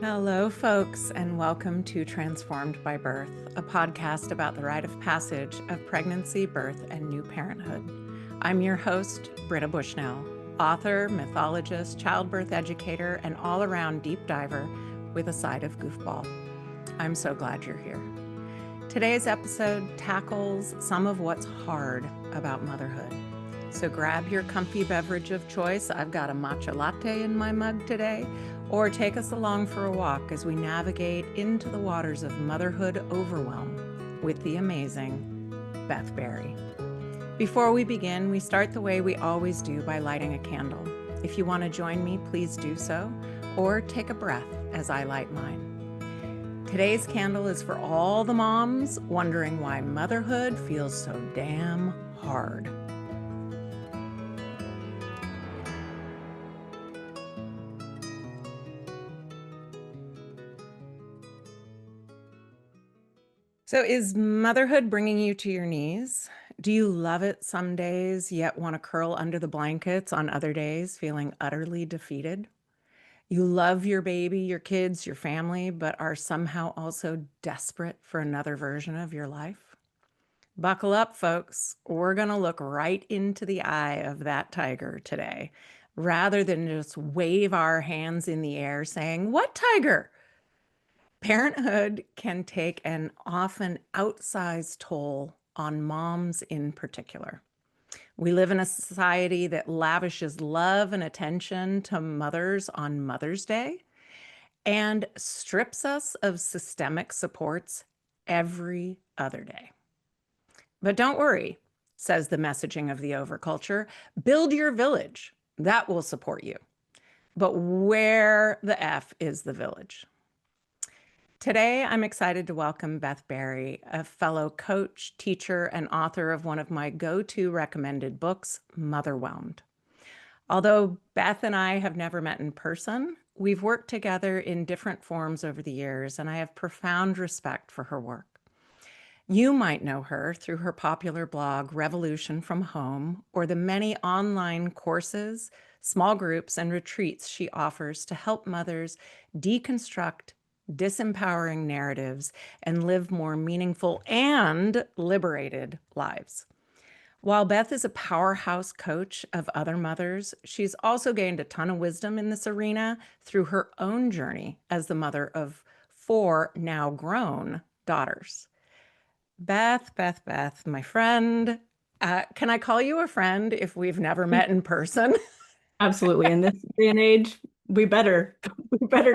Hello, folks, and welcome to Transformed by Birth, a podcast about the rite of passage of pregnancy, birth, and new parenthood. I'm your host, Britta Bushnell, author, mythologist, childbirth educator, and all around deep diver with a side of goofball. I'm so glad you're here. Today's episode tackles some of what's hard about motherhood. So grab your comfy beverage of choice. I've got a matcha latte in my mug today. Or take us along for a walk as we navigate into the waters of motherhood overwhelm with the amazing Beth Berry. Before we begin, we start the way we always do by lighting a candle. If you want to join me, please do so, or take a breath as I light mine. Today's candle is for all the moms wondering why motherhood feels so damn hard. So is motherhood bringing you to your knees? Do you love it some days, yet want to curl under the blankets on other days, feeling utterly defeated? You love your baby, your kids, your family, but are somehow also desperate for another version of your life? Buckle up, folks. We're going to look right into the eye of that tiger today, rather than just wave our hands in the air saying, "What tiger?" Parenthood can take an often outsized toll on moms in particular. We live in a society that lavishes love and attention to mothers on Mother's Day and strips us of systemic supports every other day. But don't worry, says the messaging of the overculture, build your village. That will support you. But where the F is the village? Today, I'm excited to welcome Beth Berry, a fellow coach, teacher, and author of one of my go-to recommended books, Motherwhelmed. Although Beth and I have never met in person, we've worked together in different forms over the years, and I have profound respect for her work. You might know her through her popular blog, Revolution from Home, or the many online courses, small groups, and retreats she offers to help mothers deconstruct disempowering narratives and live more meaningful and liberated lives. While Beth is a powerhouse coach of other mothers, she's also gained a ton of wisdom in this arena through her own journey as the mother of 4 now grown daughters. Beth, my friend, can I call you a friend if we've never met in person? Absolutely. In this day and age, we better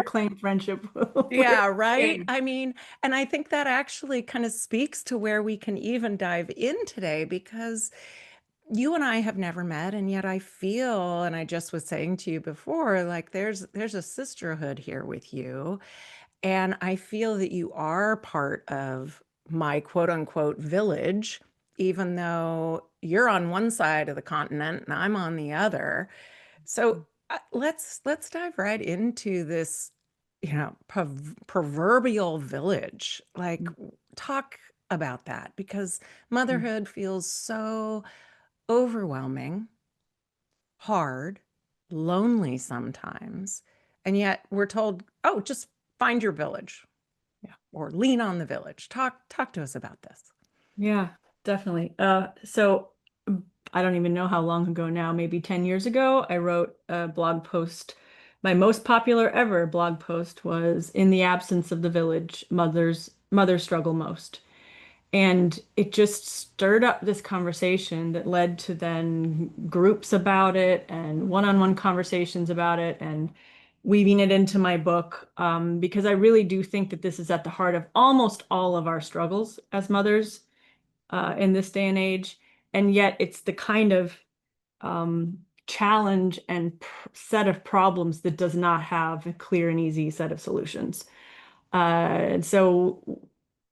claim friendship. Yeah, right. I mean, and I think that actually kind of speaks to where we can even dive in today because you and I have never met, and yet I feel, and I just was saying to you before, like there's a sisterhood here with you, and I feel that you are part of my quote unquote village, even though you're on one side of the continent and I'm on the other. So let's dive right into this, proverbial village. Like, talk about that because motherhood feels so overwhelming, hard, lonely sometimes, and yet we're told, "Oh, just find your village." Yeah, or lean on the village. Talk to us about this. Yeah, definitely. So I don't even know how long ago now, maybe 10 years ago, I wrote a blog post. My most popular ever blog post was "In the absence of the village, mothers struggle most." And it just stirred up this conversation that led to then groups about it and one-on-one conversations about it and weaving it into my book, because I really do think that this is at the heart of almost all of our struggles as mothers in this day and age. And yet it's the kind of challenge and set of problems that does not have a clear and easy set of solutions. And so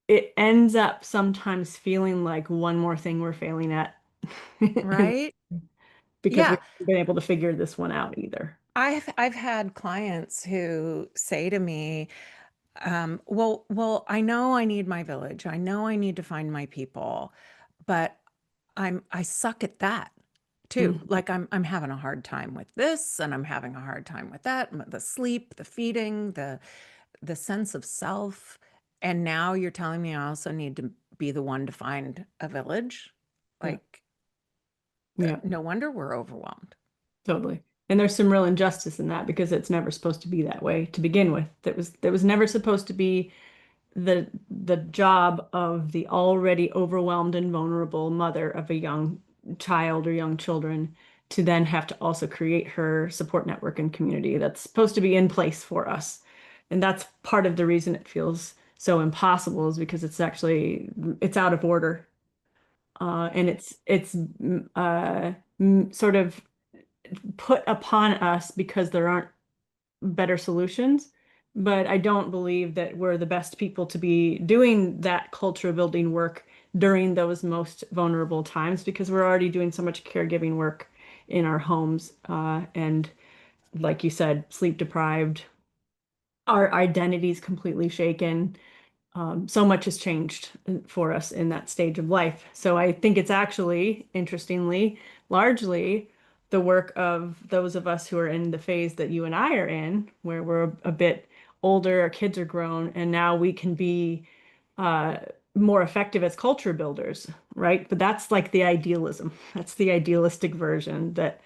it ends up sometimes feeling like one more thing we're failing at Right? because we Yeah. haven't been able to figure this one out either. I've had clients who say to me, well, I know I need my village. I know I need to find my people, but I suck at that too. Mhm. Like I'm having a hard time with this and I'm having a hard time with that. The sleep, the feeding, the sense of self. And now you're telling me I also need to be the one to find a village. Yeah. Like, Yeah. no wonder we're overwhelmed. Totally. And there's some real injustice in that because it's never supposed to be that way to begin with. That was never supposed to be the job of the already overwhelmed and vulnerable mother of a young child or young children to then have to also create her support network and community that's supposed to be in place for us. And that's part of the reason it feels so impossible is because it's out of order. And it's sort of put upon us because there aren't better solutions. But I don't believe that we're the best people to be doing that culture building work during those most vulnerable times because we're already doing so much caregiving work in our homes. And like you said, sleep deprived, our identities completely shaken. So much has changed for us in that stage of life. So I think it's actually, interestingly, largely the work of those of us who are in the phase that you and I are in, where we're a bit older, our kids are grown, and now we can be uh, more effective as culture builders, right? But that's like the idealism. That's the idealistic version that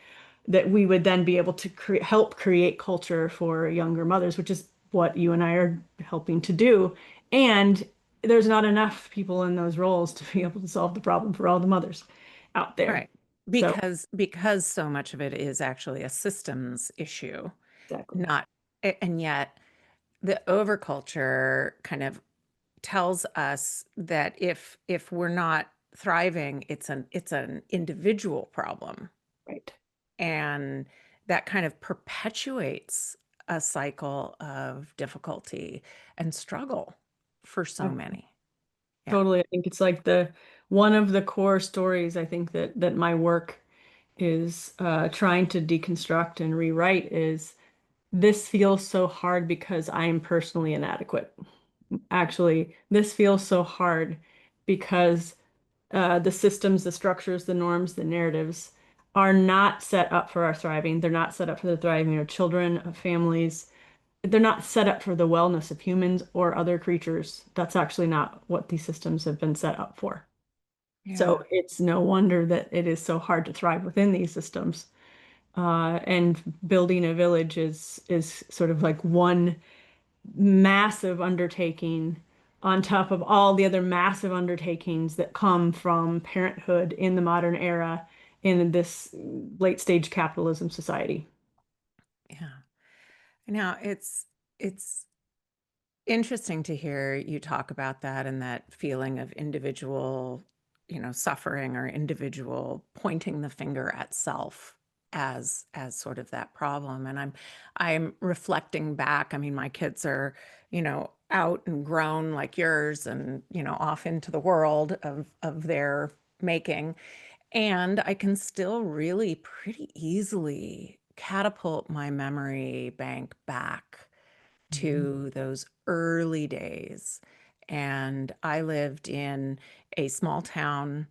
we would then be able to help create culture for younger mothers, which is what you and I are helping to do. And there's not enough people in those roles to be able to solve the problem for all the mothers out there. Right. So, Because so much of it is actually a systems issue, exactly. not, and yet the overculture kind of tells us that if we're not thriving, it's an individual problem. Right. And that kind of perpetuates a cycle of difficulty and struggle for so I many. Yeah. totally. I think it's like the one of the core stories I think that my work is trying to deconstruct and rewrite is this feels so hard because I am personally inadequate. Actually, this feels so hard because the systems, the structures, the norms, the narratives are not set up for our thriving. They're not set up for the thriving of children, of families. They're not set up for the wellness of humans or other creatures. That's actually not what these systems have been set up for. Yeah. So it's no wonder that it is so hard to thrive within these systems. And building a village is sort of like one massive undertaking on top of all the other massive undertakings that come from parenthood in the modern era in this late stage capitalism society. Yeah. Now it's interesting to hear you talk about that and that feeling of individual, suffering or individual pointing the finger at self as sort of that problem. And I'm reflecting back. I mean, my kids are, out and grown like yours and, off into the world of their making. And I can still really pretty easily catapult my memory bank back Mhm. to those early days. And I lived in a small town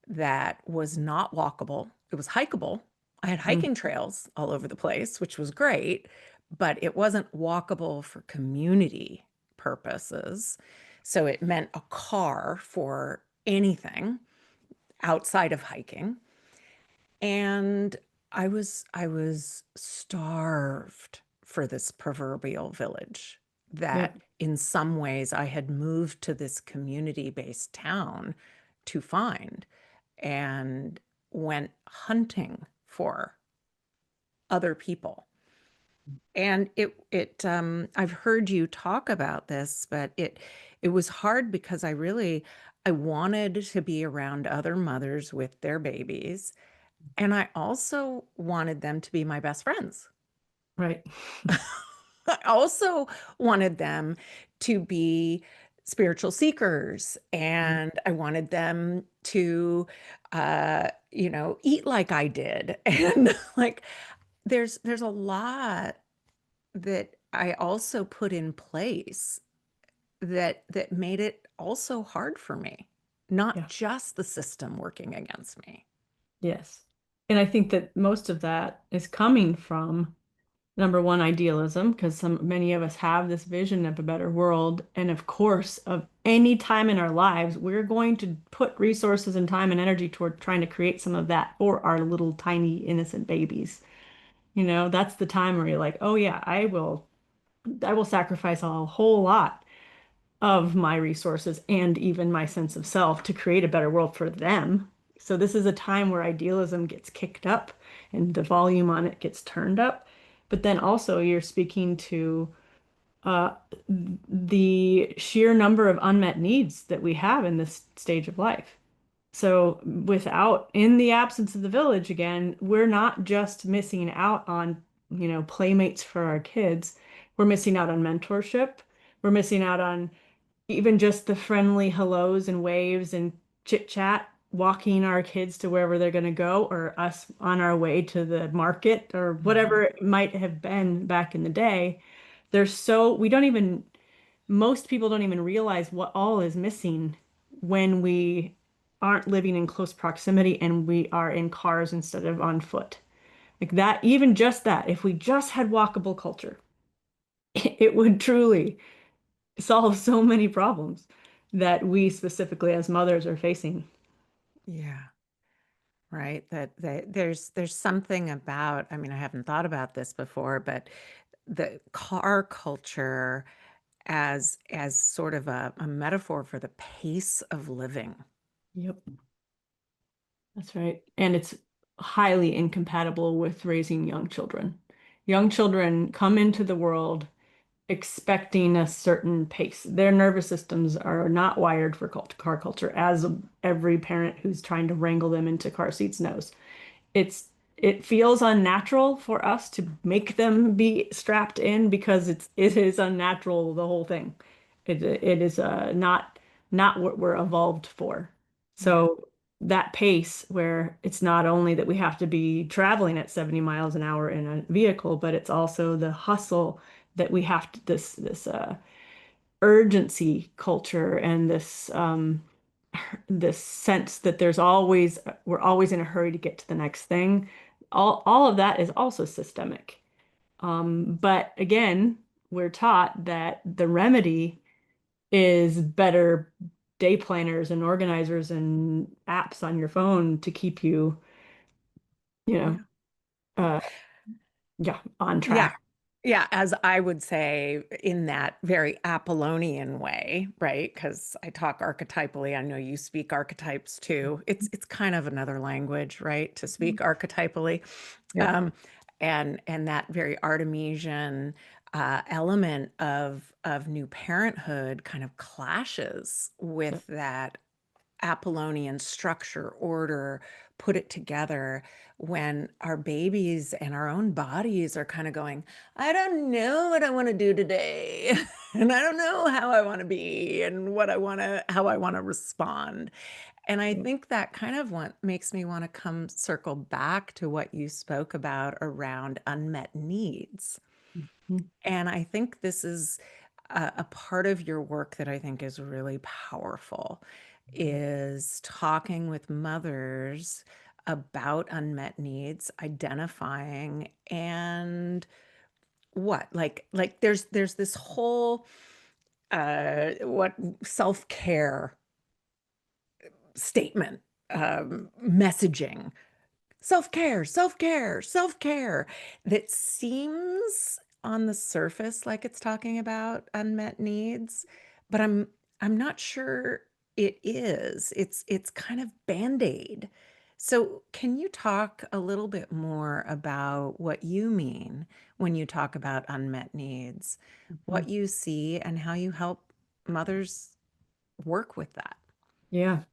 that was not walkable, it was hikeable. I had Mm. hiking trails all over the place, which was great, but it wasn't walkable for community purposes. So it meant a car for anything outside of hiking. And I was starved for this proverbial village that Yep. in some ways I had moved to this community-based town to find and went hunting for other people. And I've heard you talk about this, but it was hard because I wanted to be around other mothers with their babies, and I also wanted them to be my best friends. Right. I also wanted them to be spiritual seekers, Mm. and I wanted them to, eat like I did. And like, there's a lot that I also put in place that made it also hard for me, not Yeah. just the system working against me. Yes. And I think that most of that is coming from Number one, idealism, because many of us have this vision of a better world. And of course, of any time in our lives, we're going to put resources and time and energy toward trying to create some of that for our little tiny innocent babies. That's the time where you're like, oh yeah, I will sacrifice a whole lot of my resources and even my sense of self to create a better world for them. So this is a time where idealism gets kicked up and the volume on it gets turned up. But then also you're speaking to uh, the sheer number of unmet needs that we have in this stage of life. So in the absence of the village again, we're not just missing out on, playmates for our kids. We're missing out on mentorship. We're missing out on even just the friendly hellos and waves and chit chat, walking our kids to wherever they're going to go, or us on our way to the market, or Mhm. whatever it might have been back in the day. We don't even, most people don't even realize what all is missing when we aren't living in close proximity and we are in cars instead of on foot. Like that, even just that, if we just had walkable culture, it would truly solve so many problems that we specifically as mothers are facing. Yeah. Right. That there's something about, I mean, I haven't thought about this before, but the car culture as sort of a metaphor for the pace of living. Yep, that's right. And it's highly incompatible with raising young children. Young children come into the world expecting a certain pace. Their nervous systems are not wired for car culture, as every parent who's trying to wrangle them into car seats knows. it's it feels unnatural for us to make them be strapped in because it is unnatural, the whole thing. It is not what we're evolved for. Yeah. So that pace where it's not only that we have to be traveling at 70 miles an hour in a vehicle, but it's also the hustle that we have to this urgency culture and this sense that we're always in a hurry to get to the next thing. All of that is also systemic. But again, we're taught that the remedy is better day planners and organizers and apps on your phone to keep you, you know, Yeah. uh, yeah, on Yeah. track. Yeah, as I would say in that very Apollonian way, right? Because I talk archetypally. I know you speak archetypes too. It's kind of another language, right? To speak archetypally. Yep. Um, and that very Artemisian element of new parenthood kind of clashes Yep. with that Apollonian structure, order, put it together when our babies and our own bodies are kind of going, I don't know what I want to do today. And I don't know how I want to be and how I want to respond. And I think that kind of makes me want to come circle back to what you spoke about around unmet needs. Mhm. And I think this is a part of your work that I think is really powerful is talking with mothers about unmet needs, identifying and there's this whole what self-care statement messaging. Self-care, self-care, self-care that seems on the surface like it's talking about unmet needs, but I'm not sure it is. It's kind of band-aid. So can you talk a little bit more about what you mean when you talk about unmet needs, Mhm. what you see, and how you help mothers work with that? Yeah.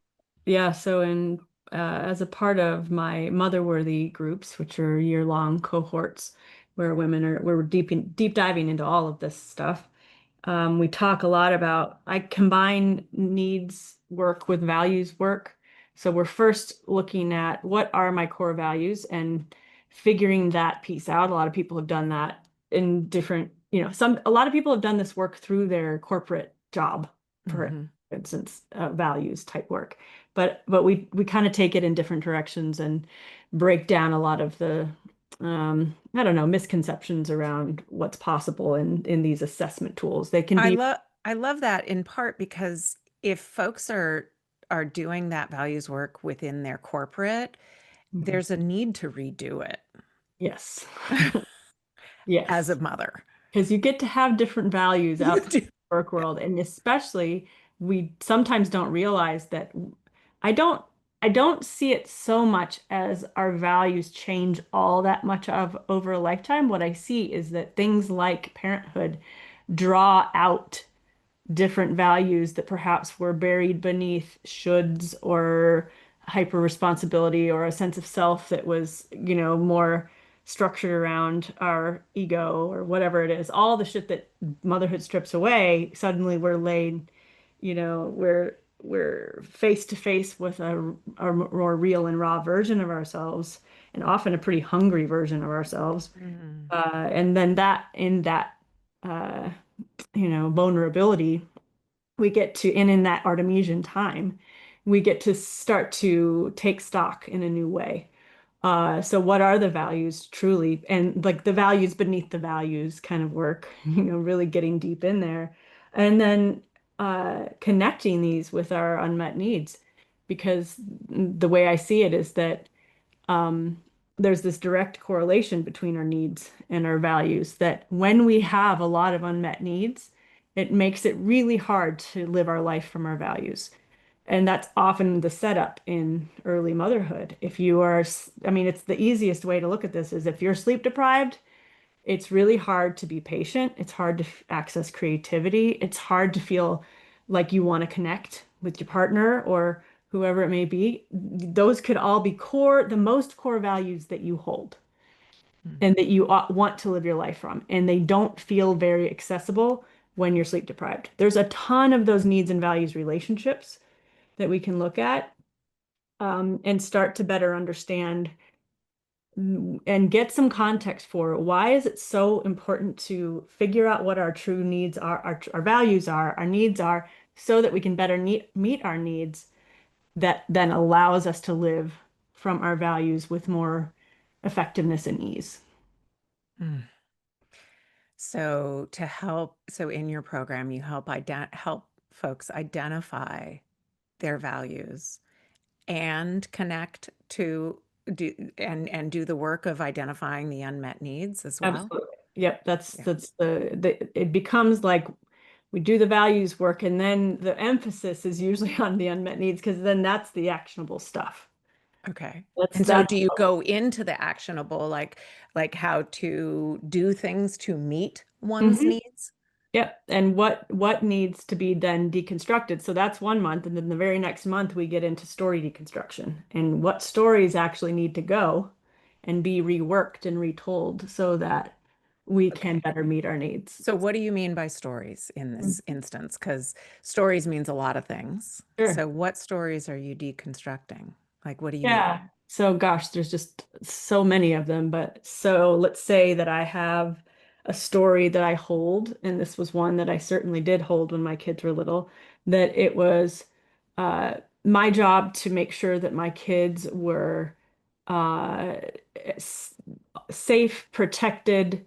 Yeah, so as a part of my mother-worthy groups, which are year-long cohorts where we're deep diving into all of this stuff. We talk a lot about, I combine needs work with values work. So we're first looking at what are my core values and figuring that piece out. A lot of people have done that in different, a lot of people have done this work through their corporate job, for Hmm. instance, values type work. But we kind of take it in different directions and break down a lot of the I don't know, misconceptions around what's possible in these assessment tools. They can I be, love I love that in part because if folks are doing that values work within their corporate, Mhm. there's a need to redo it Yes, as a yes, mother. because you get to have different values You out in do. the work world, and especially we sometimes don't realize that I don't I don't see it so much as our values change all that much of over a lifetime. What I see is that things like parenthood draw out different values that perhaps were buried beneath shoulds or hyper responsibility or a sense of self that was, more structured around our ego or whatever it is. All the shit that motherhood strips away, suddenly we're laid, we're face to face with a more real and raw version of ourselves, and often a pretty hungry version of ourselves. Mm. And then uh, vulnerability, we get to, and in that Artemisian time, we get to start to take stock in a new way. So what are the values truly? And like the values beneath the values kind of work, really getting deep in there. And then connecting these with our unmet needs. Because the way I see it is that um, there's this direct correlation between our needs and our values, that when we have a lot of unmet needs, it makes it really hard to live our life from our values. And that's often the setup in early motherhood. If you are, I mean, it's the easiest way to look at this is if you're sleep deprived, it's really hard to be patient. It's hard to access creativity. It's hard to feel like you want to connect with your partner or whoever it may be. Those could all be the most core values that you hold Mm. and that you want to live your life from. And they don't feel very accessible when you're sleep deprived. There's a ton of those needs and values relationships that we can look at, and start to better understand and get some context for why is it so important to figure out what our true needs are, our values are, our needs are, so that we can better meet our needs, that then allows us to live from our values with more effectiveness and ease. Mm. So in your program, you help folks identify their values and connect to and do the work of identifying the unmet needs as well. Absolutely. Yep, that's Yeah. it becomes like we do the values work, and then the emphasis is usually on the unmet needs, because then that's the actionable stuff. Okay. That's And so that's do you go into the actionable, like how to do things to meet one's Mhm. needs? Yep. And what needs to be then deconstructed. So that's 1 month. And then the very next month we get into story deconstruction and what stories actually need to go and be reworked and retold so that we can Okay. better meet our needs. So what do you mean by stories in Mm. this instance? Because stories means a lot of things. So Sure. what stories are you deconstructing? Like, what do you mean? Yeah. So gosh, there's just so many of them. But so let's say that I have a story that I hold, and this was one that I certainly did hold when my kids were little, that it was my job to make sure that my kids were uh, s- safe, protected,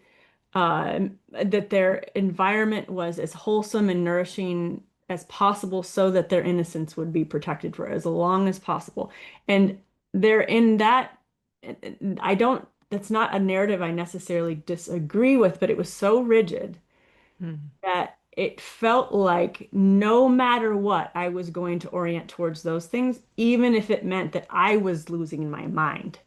that their environment was as wholesome and nourishing as possible so that their innocence would be protected for as long as possible. And they're in that, I don't, that's not a narrative I necessarily disagree with, but it was so rigid Hmm. that it felt like no matter what, I was going to orient towards those things, even if it meant that I was losing my mind.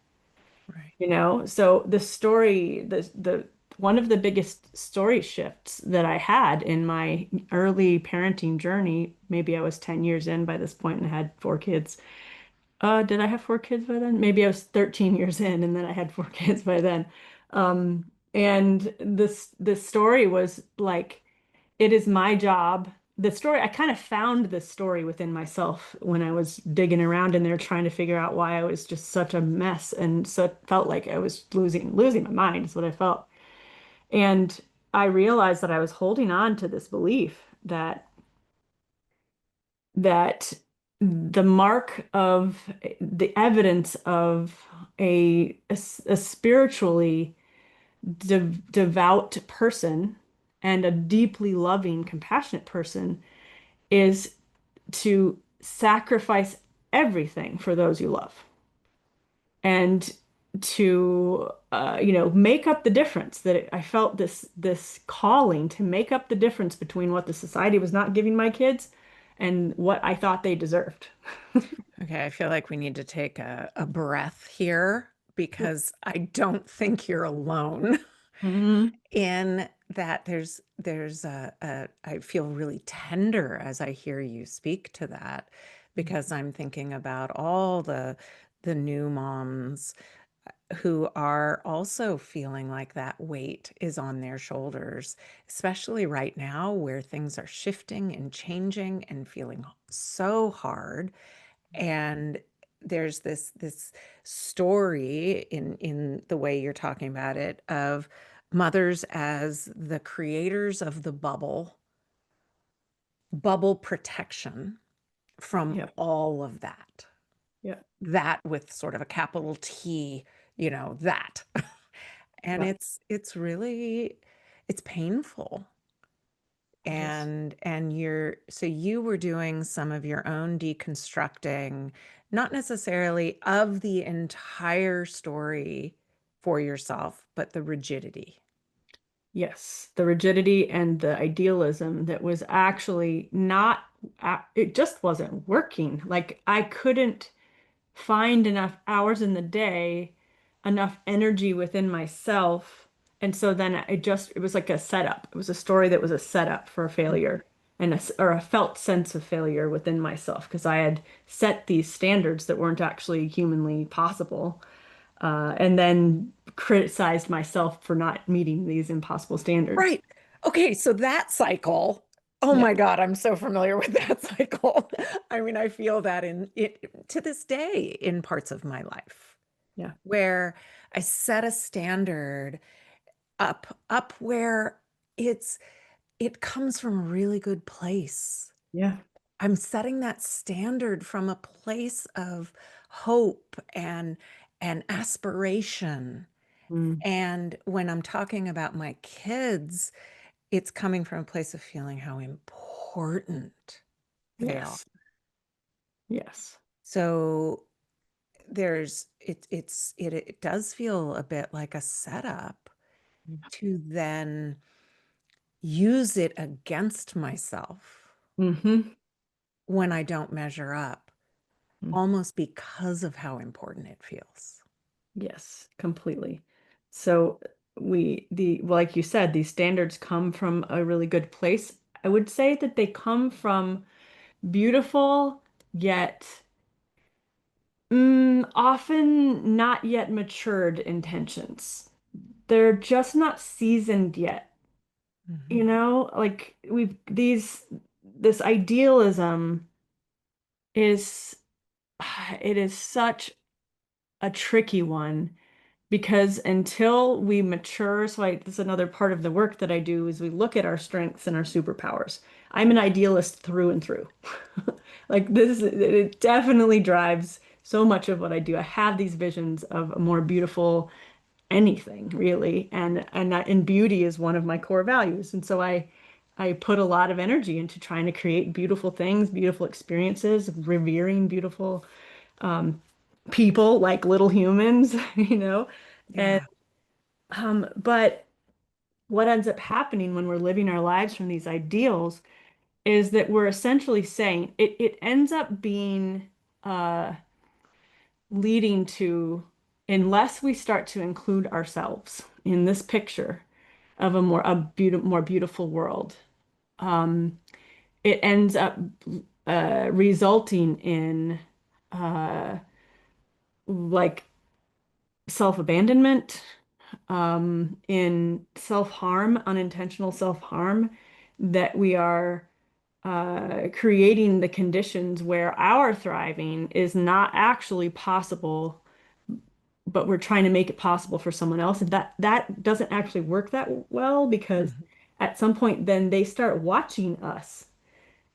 Right. So the story, the one of the biggest story shifts that I had in my early parenting journey, maybe I was 10 years in by this point and I had 4 kids. Did I have 4 kids by then? Maybe I was 13 years in and then I had 4 kids by then. And this story was like, it is my job. The story, I kind of found the story within myself when I was digging around in there trying to figure out why I was just such a mess, and so it felt like I was losing my mind is what I felt. And I realized that I was holding on to this belief that the mark of the evidence of a spiritually devout person and a deeply loving, compassionate person is to sacrifice everything for those you love and to make up the difference that I felt this calling to make up the difference between what the society was not giving my kids and what I thought they deserved. Okay, I feel like we need to take a breath here because I don't think you're alone Hmm. in that there's I feel really tender as I hear you speak to that because I'm thinking about all the new moms who are also feeling like that weight is on their shoulders, especially right now where things are shifting and changing and feeling so hard. And there's this story in the way you're talking about it of mothers as the creators of the bubble protection from Yeah, all of that. yeah, That with sort of a capital T, that. And yeah. it's really it's painful. Yes. And you were doing some of your own deconstructing, not necessarily of the entire story for yourself, but the rigidity. Yes, the rigidity and the idealism that was actually not, it just wasn't working. Like I couldn't find enough hours in the day, enough energy within myself. And so then it was like a setup. It was a story that was a setup for a failure and or a felt sense of failure within myself because I had set these standards that weren't actually humanly possible. And then criticized myself for not meeting these impossible standards. Right. Okay, so that cycle, oh Yeah, my God, I'm so familiar with that cycle. I mean, I feel that in it to this day in parts of my life yeah, where I set a standard up where it's it comes from a really good place. yeah. I'm setting that standard from a place of hope and aspiration. Mm, And when I'm talking about my kids, it's coming from a place of feeling how important they are. yes, yes. So it does feel a bit like a setup to then use it against myself Mm-hmm. when I don't measure up, almost because of how important it feels. Yes, completely. So like you said, these standards come from a really good place. I would say that they come from beautiful, yet often not yet matured intentions. They're just not seasoned yet. You Mhm. know, like this idealism is, it is such a tricky one because until we mature, this is another part of the work that I do is we look at our strengths and our superpowers. I'm an idealist through and through. Like it definitely drives so much of what I do. I have these visions of a more beautiful anything really, and beauty is one of my core values. And so I put a lot of energy into trying to create beautiful things, beautiful experiences, revering beautiful people like little humans, you know. And Yeah. but what ends up happening when we're living our lives from these ideals is that we're essentially saying it ends up being uh, leading to, unless we start to include ourselves in this picture of more beautiful world, um, it ends up resulting in uh, like self-abandonment, in self-harm, unintentional self-harm, that we are creating the conditions where our thriving is not actually possible, but we're trying to make it possible for someone else. And that doesn't actually work that well because Mhm. at some point then they start watching us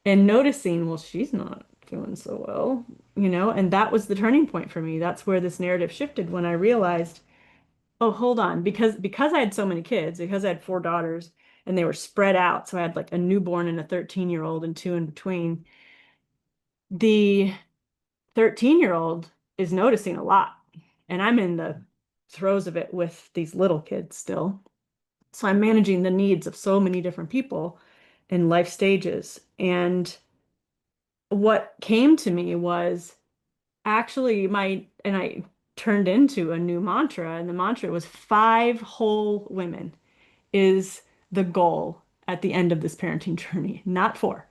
and noticing, well, she's not doing so well, and that was the turning point for me. That's where this narrative shifted when I realized, oh, hold on, because I had so many kids, because I had four daughters and they were spread out. So I had like a newborn and a 13-year-old and two in between. The 13-year-old is noticing a lot, and I'm in the throes of it with these little kids still. So I'm managing the needs of so many different people in life stages. And what came to me was actually and I turned into a new mantra, and the mantra was 5 whole women is the goal at the end of this parenting journey, not four.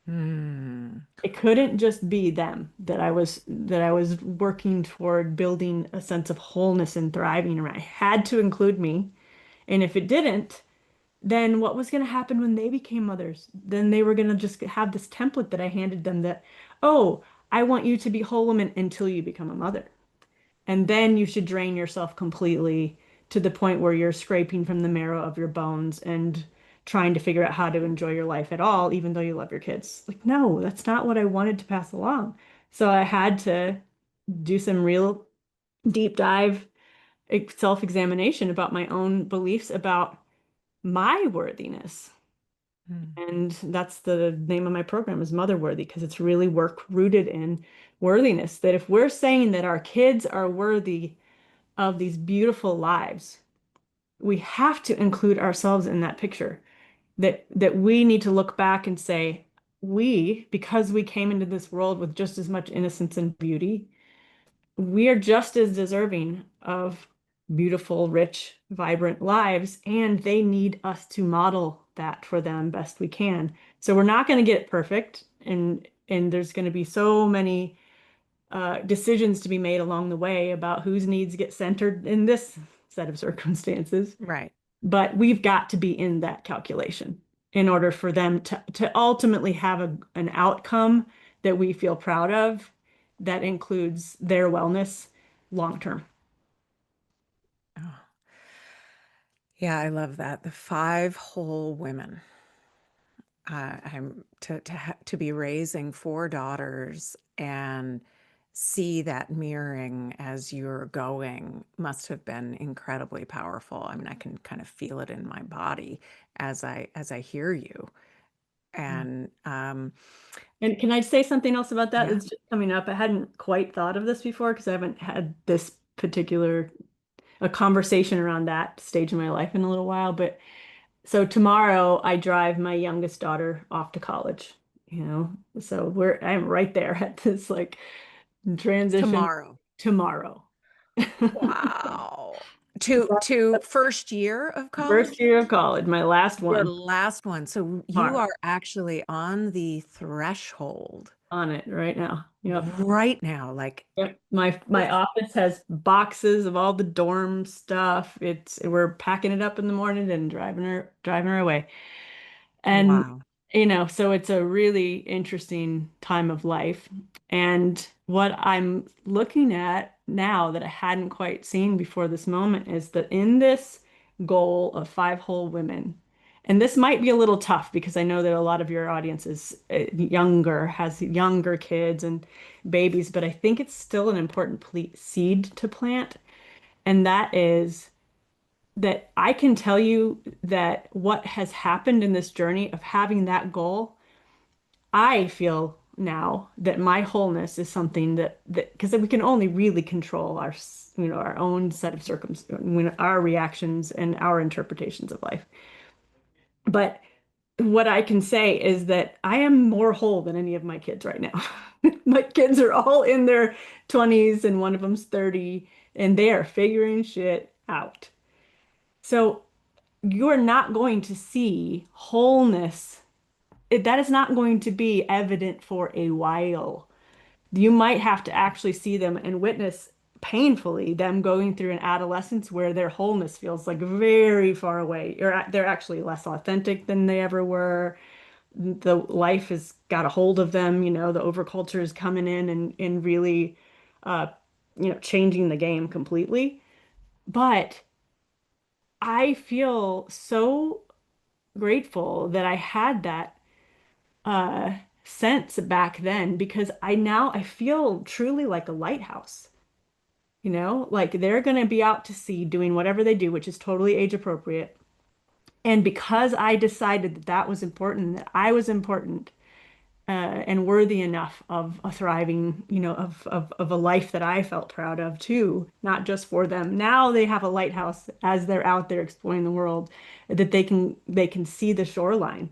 Hmm. It couldn't just be them that I was working toward building a sense of wholeness and thriving around. It had to include me. And if it didn't, then what was going to happen when they became mothers? Then they were going to just have this template that I handed them that, oh, I want you to be whole woman until you become a mother. And then you should drain yourself completely to the point where you're scraping from the marrow of your bones and trying to figure out how to enjoy your life at all, even though you love your kids. Like, no, that's not what I wanted to pass along. So I had to do some real deep dive self-examination about my own beliefs about my worthiness. Hmm. And that's the name of my program is Motherworthy because it's really work rooted in worthiness. That if we're saying that our kids are worthy of these beautiful lives, we have to include ourselves in that picture. That we need to look back and say, because we came into this world with just as much innocence and beauty, we are just as deserving of beautiful, rich, vibrant lives, and they need us to model that for them best we can. So we're not going to get it perfect, and there's going to be so many decisions to be made along the way about whose needs get centered in this set of circumstances. Right. But we've got to be in that calculation in order for them to ultimately have an outcome that we feel proud of that includes their wellness long term. Oh, yeah, I love that. The 5 whole women. I'm to be raising 4 daughters and see that mirroring as you're going must have been incredibly powerful. I mean, I can kind of feel it in my body as I hear you. And And can I say something else about that? yeah, It's just coming up. I hadn't quite thought of this before because I haven't had this particular a conversation around that stage in my life in a little while. But so tomorrow I drive my youngest daughter off to college, So I'm right there at this like transition tomorrow. tomorrow. Wow. To first year of First college? year of college, my last Your one last one. So you tomorrow are actually on the threshold on it right now. Yep. right now. Like, Yep. My oof, office has boxes of all the dorm stuff. We're packing it up in the morning and driving her away. And, wow. so it's a really interesting time of life. And what I'm looking at now that I hadn't quite seen before this moment is that in this goal of 5 whole women, and this might be a little tough because I know that a lot of your audience is has younger kids and babies, but I think it's still an important seed to plant. And that is that I can tell you that what has happened in this journey of having that goal, I feel now that my wholeness is something that because we can only really control our own set of circumstances, our reactions and our interpretations of life. But what I can say is that I am more whole than any of my kids right now. My kids are all in their 20s and one of them's 30 and they are figuring shit out. So you're not going to see wholeness. That is not going to be evident for a while. You might have to actually see them and witness painfully them going through an adolescence where their wholeness feels like very far away, or they're actually less authentic than they ever were. The life has got a hold of them, the overculture is coming in and really, uh, changing the game completely. But I feel so grateful that I had that. sense back then because I feel truly like a lighthouse. You know, like they're going to be out to sea doing whatever they do, which is totally age appropriate. And because I decided that that was important, that I was important, and worthy enough of a thriving, of a life that I felt proud of too, not just for them. Now they have a lighthouse as they're out there exploring the world that they can see the shoreline,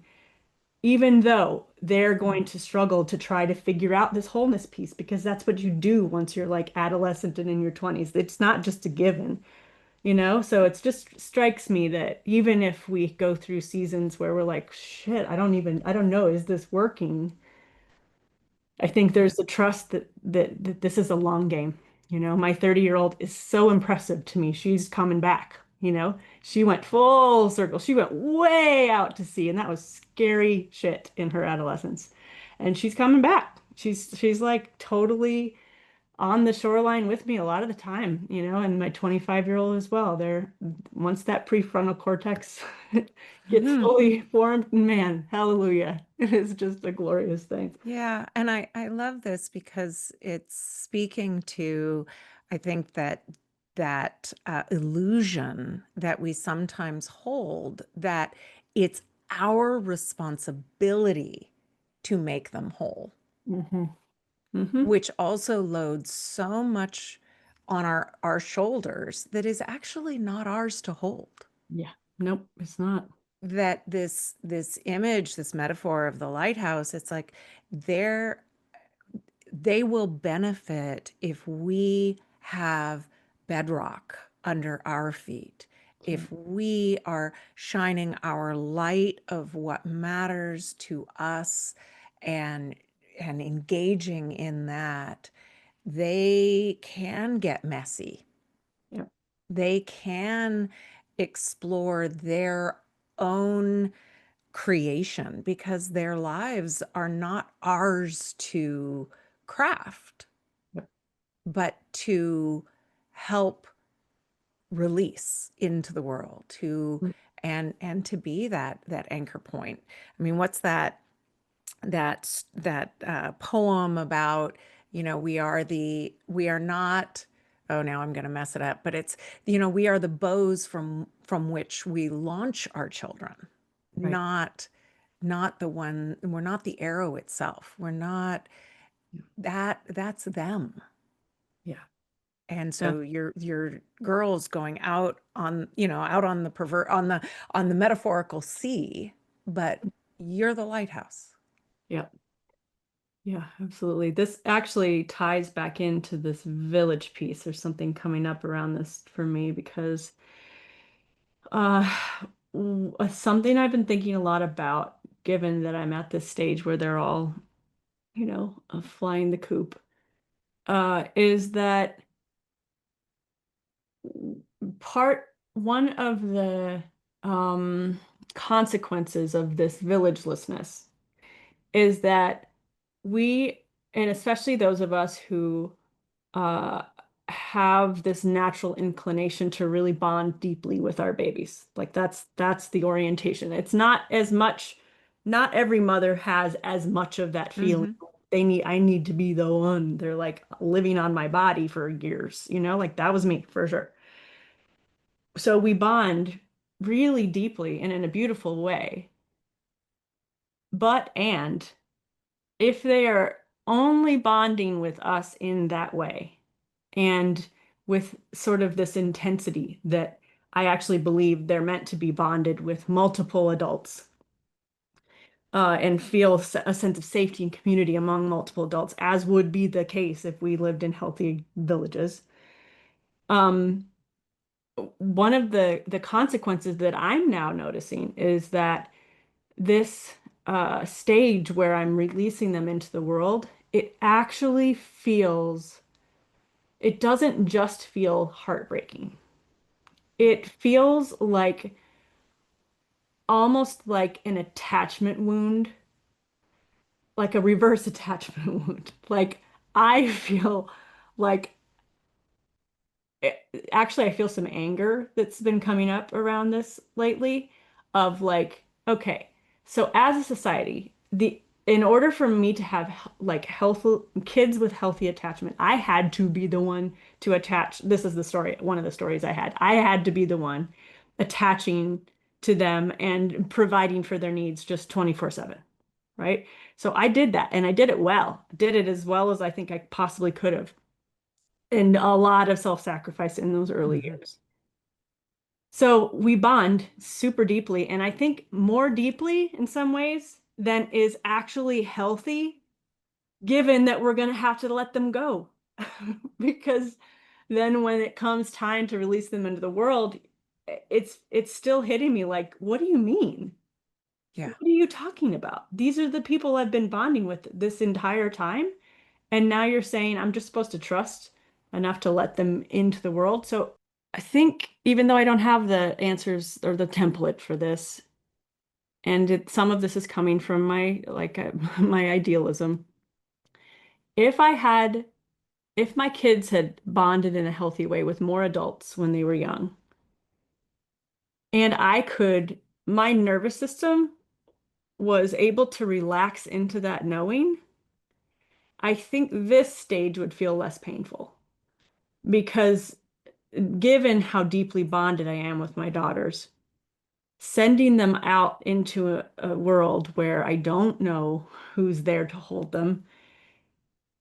even though they're going to struggle to try to figure out this wholeness piece because that's what you do once you're like adolescent and in your 20s. It's not just a given. So it's just strikes me that even if we go through seasons where we're like, shit, I don't know, is this working? I think there's the trust that this is a long game. My 30-year-old is so impressive to me. She's coming back, She went full circle. She went way out to sea, and that was scary shit in her adolescence. And she's coming back. She's like totally on the shoreline with me a lot of the time, and my 25-year-old as well. They're once that prefrontal cortex gets Mhm. fully formed, man, hallelujah. It is just a glorious thing. Yeah, and I love this because it's speaking to, I think that illusion that we sometimes hold that it's our responsibility to make them whole, Hmm. Hmm. which also loads so much on our shoulders that is actually not ours to hold. Yeah. Nope, it's not. That this image, this metaphor of the lighthouse, it's like they're they will benefit if we have bedrock under our feet, Yeah. if we are shining our light of what matters to us and engaging in that. They can get messy. Yeah. They can explore their own creation because their lives are not ours to craft, Yeah. but to help release into the world, to and to be that anchor point. I mean, what's that poem about, we are not, oh, now I'm going to mess it up, but it's, we are the bows from which we launch our children, Right. not the one, we're not the arrow itself. We're not Yeah. that's them. Yeah. And Yeah. so your girls going out on, out on the on the metaphorical sea, but you're the lighthouse. Yeah. Yeah, absolutely. This actually ties back into this village piece. There's something coming up around this for me because uh something I've been thinking a lot about, given that I'm at this stage where they're all, flying the coop, is that part one of the um consequences of this villagelessness is that we, and especially those of us who uh, have this natural inclination to really bond deeply with our babies. Like that's the orientation. It's not as much, not every mother has as much of that feeling. Hmm. I need to be the one. They're like living on my body for years, like that was me for sure. So we bond really deeply and in a beautiful way. And if they are only bonding with us in that way, and with sort of this intensity that I actually believe they're meant to be bonded with multiple adults, and feel a sense of safety and community among multiple adults, as would be the case if we lived in healthy villages. Um, one of the consequences that I'm now noticing is that this stage where I'm releasing them into the world, it doesn't just feel heartbreaking. It feels like almost like an attachment wound, like a reverse attachment wound. Like I feel like actually I feel some anger that's been coming up around this lately of like, okay, so as a society, in order for me to have like healthful kids with healthy attachment, I had to be the one to attach. This is the story, one of the stories I had. I had to be the one attaching to them and providing for their needs just 24/7, right? So I did that and I did it well. Did it as well as I think I possibly could have. And a lot of self-sacrifice in those early Mhm. years. So we bond super deeply, and I think more deeply in some ways than is actually healthy, given that we're going to have to let them go. Because then when it comes time to release them into the world, it's still hitting me like, what do you mean? Yeah. What are you talking about? These are the people I've been bonding with this entire time. And now you're saying I'm just supposed to trust enough to let them into the world. So I think even though I don't have the answers or the template for this, and some of this is coming from my my idealism, if I had if my kids had bonded in a healthy way with more adults when they were young, and my nervous system was able to relax into that knowing, I think this stage would feel less painful because given how deeply bonded I am with my daughters, sending them out into a world where I don't know who's there to hold them,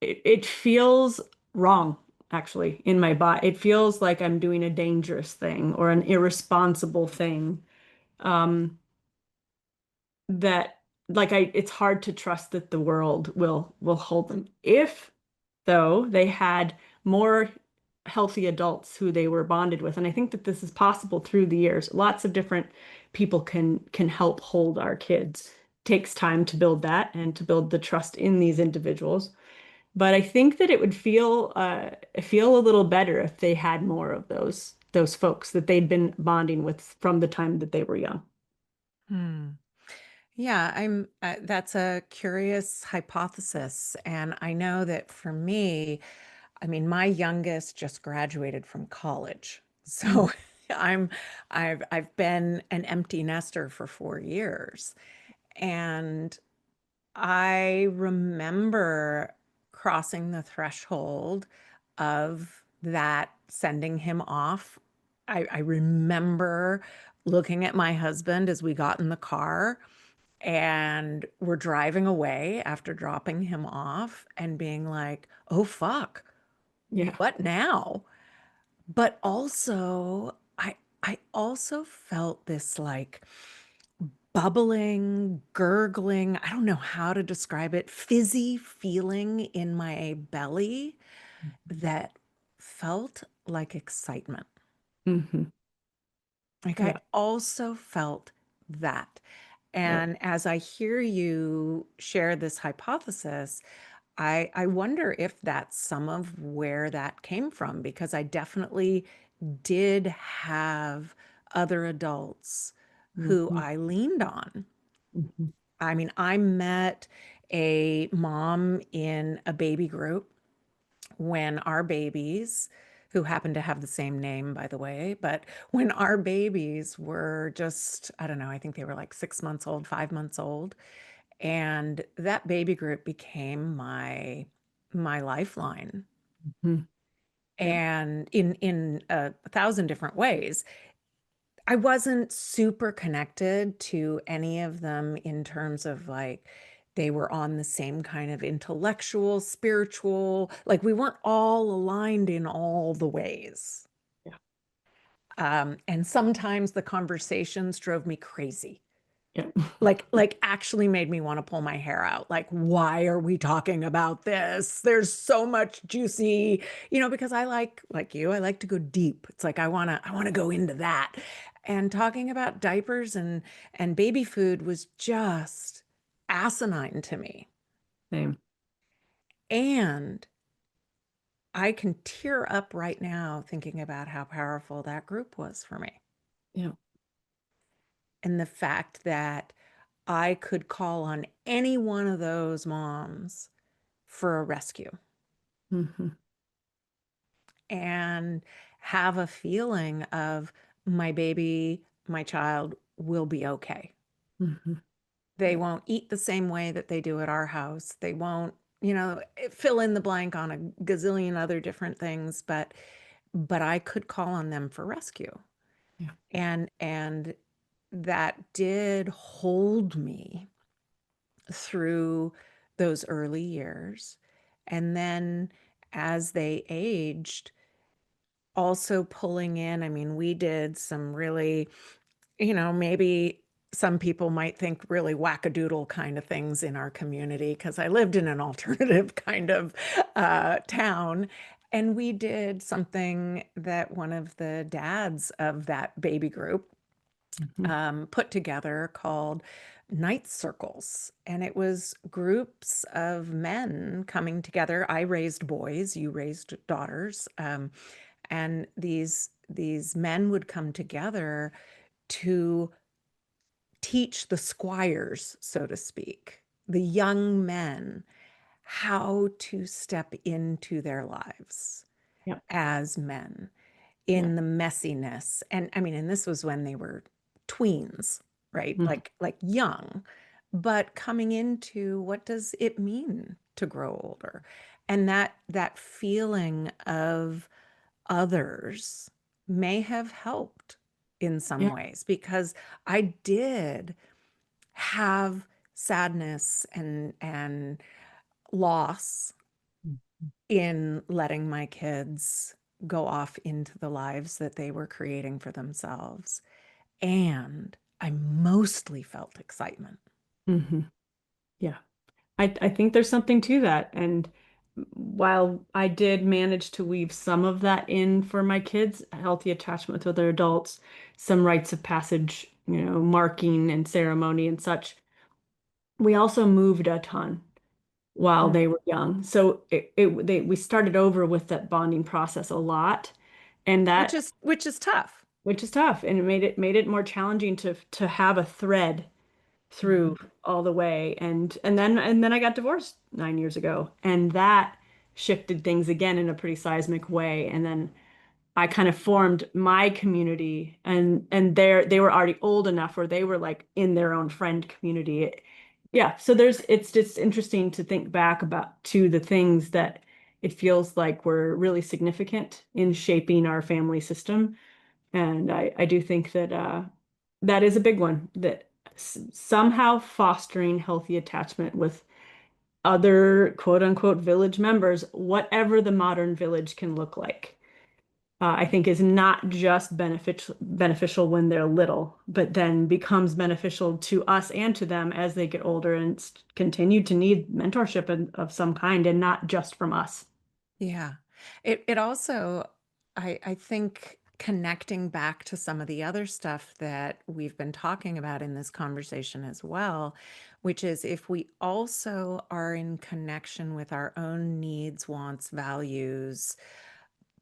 it feels wrong, actually, in my body. It feels like I'm doing a dangerous thing or an irresponsible thing. Um, that it's hard to trust that the world will hold them. If though they had more healthy adults who they were bonded with, and I think that this is possible through the years. Lots of different people can help hold our kids. Takes time to build that and to build the trust in these individuals. But I think that it would feel a little better if they had more of those folks that they'd been bonding with from the time that they were young. Hmm. Yeah, that's a curious hypothesis. And I know that for me, I mean, my youngest just graduated from college. Mm, So I've been an empty nester for 4 years. And I remember crossing the threshold of that sending him off. I remember looking at my husband as we got in the car and we're driving away after dropping him off and being like, oh, fuck, yeah. what now? But also, I also felt this like bubbling, gurgling, I don't know how to describe it, fizzy feeling in my belly that felt like excitement. Hmm. Like I Yeah. also felt that. Yep. And as I hear you share this hypothesis, I wonder if that's some of where that came from, because I definitely did have other adults who Hmm. I leaned on. Hmm. I mean, I met a mom in a baby group when our babies, who happened to have the same name, by the way, but when our babies were just, I don't know, I think they were like 6 months old, 5 months old. And that baby group became my lifeline. Hmm. Yeah. And in a thousand different ways. I wasn't super connected to any of them in terms of like they were on the same kind of intellectual, spiritual, like we weren't all aligned in all the ways. Yeah. And sometimes the conversations drove me crazy. Yeah. Like actually made me want to pull my hair out. Like, why are we talking about this? There's so much juicy, because like you, I like to go deep. It's like I want to go into that. And talking about diapers and baby food was just asinine to me. Same. And I can tear up right now thinking about how powerful that group was for me. Yeah. And the fact that I could call on any one of those moms for a rescue Hmm. and have a feeling of my baby, my child will be okay. Hmm. They won't eat the same way that they do at our house. They won't, fill in the blank on a gazillion other different things, but I could call on them for rescue. Yeah. And that did hold me through those early years. And then as they aged, also pulling in, I mean, we did some really, maybe some people might think really wackadoodle kind of things in our community because I lived in an alternative kind of town. And we did something that one of the dads of that baby group Mhm. put together called night circles. And it was groups of men coming together. I raised boys, you raised daughters. And these men would come together to teach the squires, so to speak, the young men, how to step into their lives Yeah. as men Yeah. in the messiness. And I mean, and this was when they were tweens, right? Mhm. Like young, but coming into what does it mean to grow older? And that feeling of others may have helped in some Yeah. ways because I did have sadness and loss in letting my kids go off into the lives that they were creating for themselves. And I mostly felt excitement. Hmm. Yeah. I think there's something to that. And while I did manage to weave some of that in for my kids, healthy attachment with other adults, some rites of passage, marking and ceremony and such, we also moved a ton while Mm. they were young. So we started over with that bonding process a lot. And Which that, is tough. which is tough, and it made it more challenging to have a thread through Mhm. all the way. And then I got divorced 9 years ago, and that shifted things again in a pretty seismic way. And then I kind of formed my community, and they were already old enough where they were like in their own friend community. Yeah, so it's just interesting to think back about to the things that it feels like were really significant in shaping our family system. And I do think that that is a big one, that somehow fostering healthy attachment with other quote unquote village members, whatever the modern village can look like, I think is not just beneficial when they're little, but then becomes beneficial to us and to them as they get older and continue to need mentorship of some kind, and not just from us. Yeah. It also, I think connecting back to some of the other stuff that we've been talking about in this conversation as well, which is if we also are in connection with our own needs, wants, values,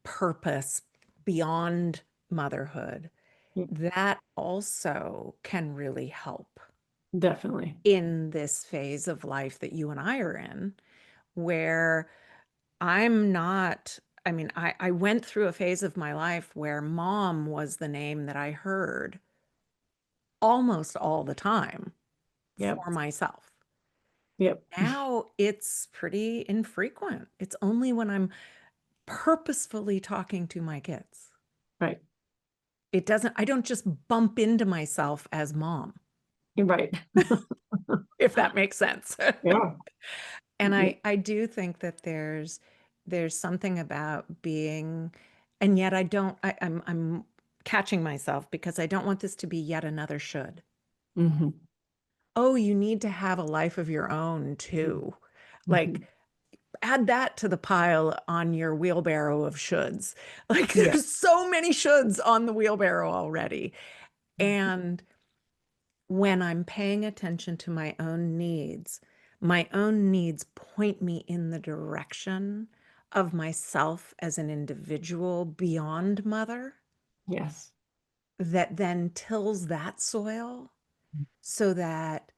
purpose beyond motherhood, Yeah, that also can really help definitely. in this phase of life that you and I are in, where I'm not, I mean, I went through a phase of my life where mom was the name that I heard almost all the time Yep. for myself. Yep. Now it's pretty infrequent. It's only when I'm purposefully talking to my kids. Right. I don't just bump into myself as mom, You're right. if that makes sense. Yeah. And Yeah. I do think that there's something about being, and yet I don't, I'm catching myself because I don't want this to be yet another should. Hmm. Oh, you need to have a life of your own too. Like Hmm. add that to the pile on your wheelbarrow of shoulds. Like Yeah. there's so many shoulds on the wheelbarrow already. And when I'm paying attention to my own needs point me in the direction of myself as an individual beyond mother Yes. that then tills that soil so that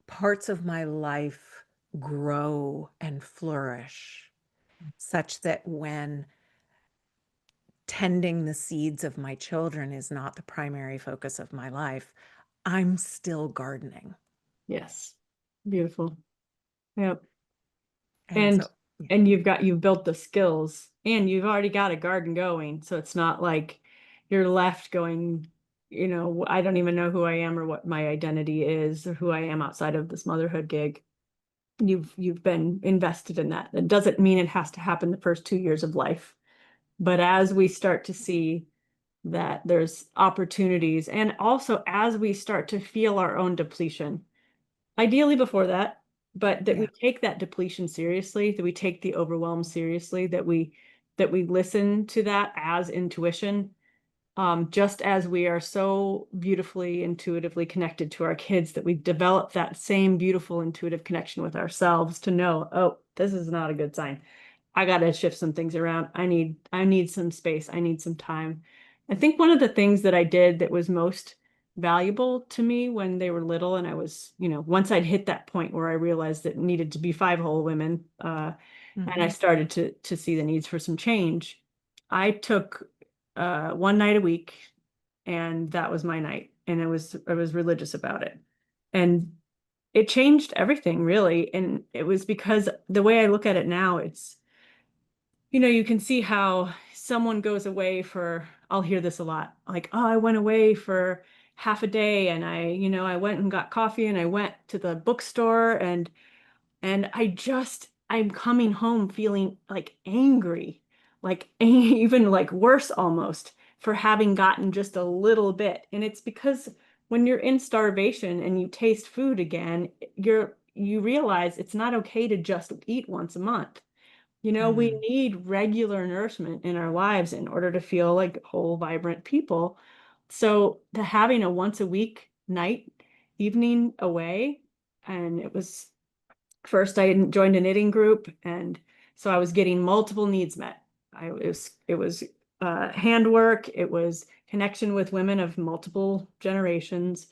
parts of my life grow and flourish, such that when tending the seeds of my children is not the primary focus of my life, I'm still gardening. Yes. Beautiful. Yep. And And so, yeah, you've built the skills and you've already got a garden going. So it's not like you're left going, I don't even know who I am or what my identity is or who I am outside of this motherhood gig. You've been invested in that. It doesn't mean it has to happen the first 2 years of life. But as we start to see that there's opportunities, and also as we start to feel our own depletion, ideally before that, but that we yeah, take that depletion seriously, that we take the overwhelm seriously, that we listen to that as intuition, just as we are so beautifully intuitively connected to our kids, that we develop that same beautiful intuitive connection with ourselves to know, oh, this is not a good sign. I got to shift some things around. I need some space. I need some time. I think one of the things that I did that was most valuable to me when they were little, and I was, once I'd hit that point where I realized that it needed to be five whole women, and I hmm, started to see the needs for some change. I took one night a week, and that was my night, and I was religious about it, and it changed everything really. And it was because the way I look at it now, you can see how someone goes away for, I'll hear this a lot, like, oh, I went away for half a day and I went and got coffee and I went to the bookstore and I'm coming home feeling like angry, like even like worse almost for having gotten just a little bit. And it's because when you're in starvation and you taste food again, you realize it's not okay to just eat once a month. We mm, need regular nourishment in our lives in order to feel like whole, vibrant people. So the having a once a week night, evening away, and it was first I joined a knitting group, and so I was getting multiple needs met. It was handwork, it was connection with women of multiple generations,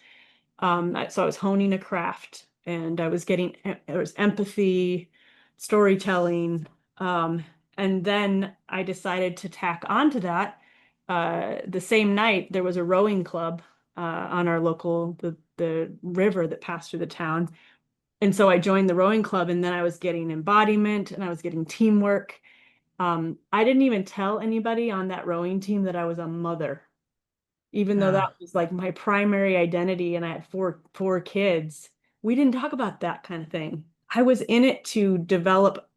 so I was honing a craft and I was getting, there was empathy, storytelling. Um, and then I decided to tack onto that. The same night, there was a rowing club on our the river that passed through the town. And so I joined the rowing club, and then I was getting embodiment and I was getting teamwork. I didn't even tell anybody on that rowing team that I was a mother, even though that oh, was like my primary identity and I had four kids. We didn't talk about that kind of thing. I was in it to develop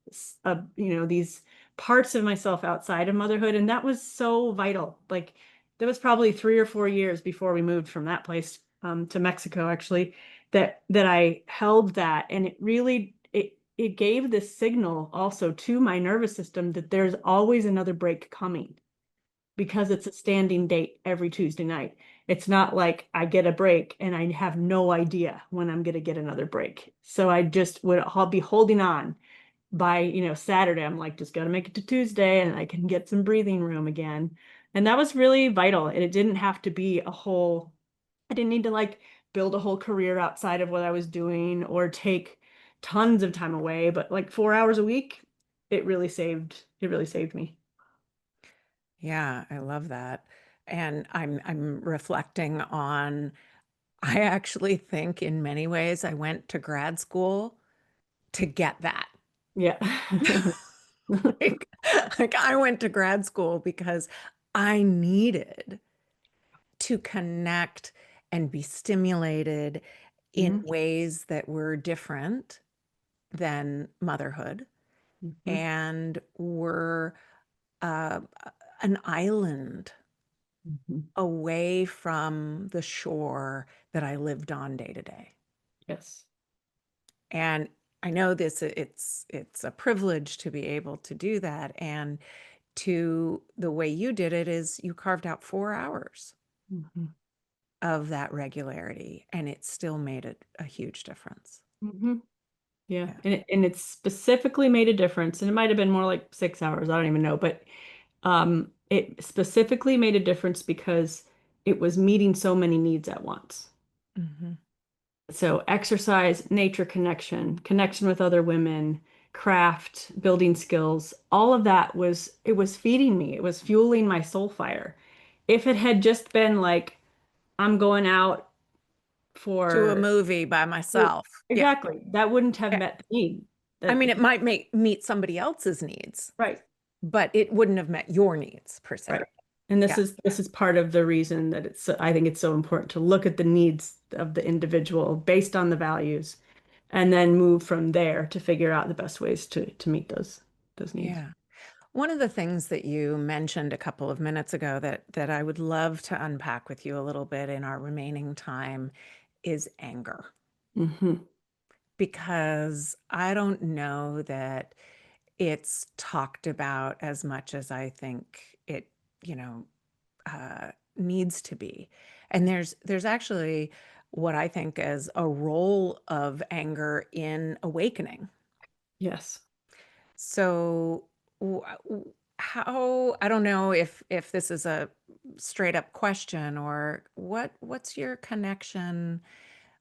these parts of myself outside of motherhood, and that was so vital. Like that was probably 3 or 4 years before we moved from that place to Mexico, actually, that I held that, and it gave this signal also to my nervous system that there's always another break coming because it's a standing date every Tuesday night. It's not like I get a break and I have no idea when I'm going to get another break. So I'll be holding on by, Saturday. I'm like, just got to make it to Tuesday and I can get some breathing room again. And that was really vital. And it didn't have to be I didn't need to like build a whole career outside of what I was doing or take tons of time away, but like 4 hours a week, it really saved me. yeah, I love that. And I'm reflecting on, I actually think in many ways I went to grad school to get that. Yeah. Like, like I went to grad school because I needed to connect and be stimulated in Mhm. ways that were different than motherhood Mhm. and were uh, an island Mhm. away from the shore that I lived on day to day. Yes. And I know it's a privilege to be able to do that. And to the way you did it is you carved out 4 hours Mhm. of that regularity, and it still made it a huge difference. Mhm. Yeah. Yeah. And it specifically made a difference. And it might have been more like 6 hours. I don't even know. But it specifically made a difference because it was meeting so many needs at once. Hmm. So exercise, nature connection, connection with other women, craft, building skills, all of that it was feeding me. It was fueling my soul fire. If it had just been like, I'm going out To a for movie by myself. Yeah. exactly that wouldn't have Yeah. met the need I that mean, it he, might meet somebody else's needs, right. but it wouldn't have met your needs per se. Right. And Yeah. this is part of the reason that I think it's so important to look at the needs of the individual based on the values and then move from there to figure out the best ways to meet those needs. Yeah. One of the things that you mentioned a couple of minutes ago that I would love to unpack with you a little bit in our remaining time is anger. Hmm. Because I don't know that it's talked about as much as I think it, you know, needs to be. And there's actually what I think as a role of anger in awakening. Yes. So how I don't know if this is a straight up question or what's your connection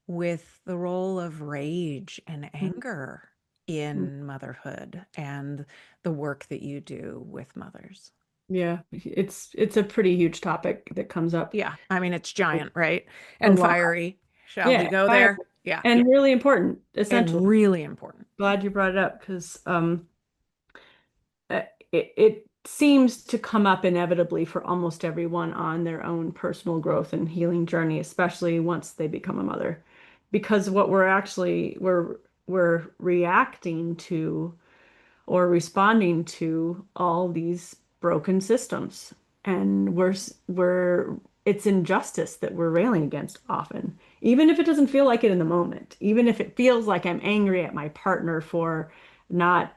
with the role of rage and anger Mhm. in motherhood and the work that you do with mothers? Yeah, it's a pretty huge topic that comes up Yeah, I mean, it's giant, right? a And lot. fiery. Shall we Yeah, go there? Yeah, yeah. and really important, And essential. really important. Glad you brought it up because it seems to come up inevitably for almost everyone on their own personal growth and healing journey, especially once they become a mother. Because what we're reacting to or responding to all these broken systems. And we're it's injustice that we're railing against often, even if it doesn't feel like it in the moment, even if it feels like I'm angry at my partner for not,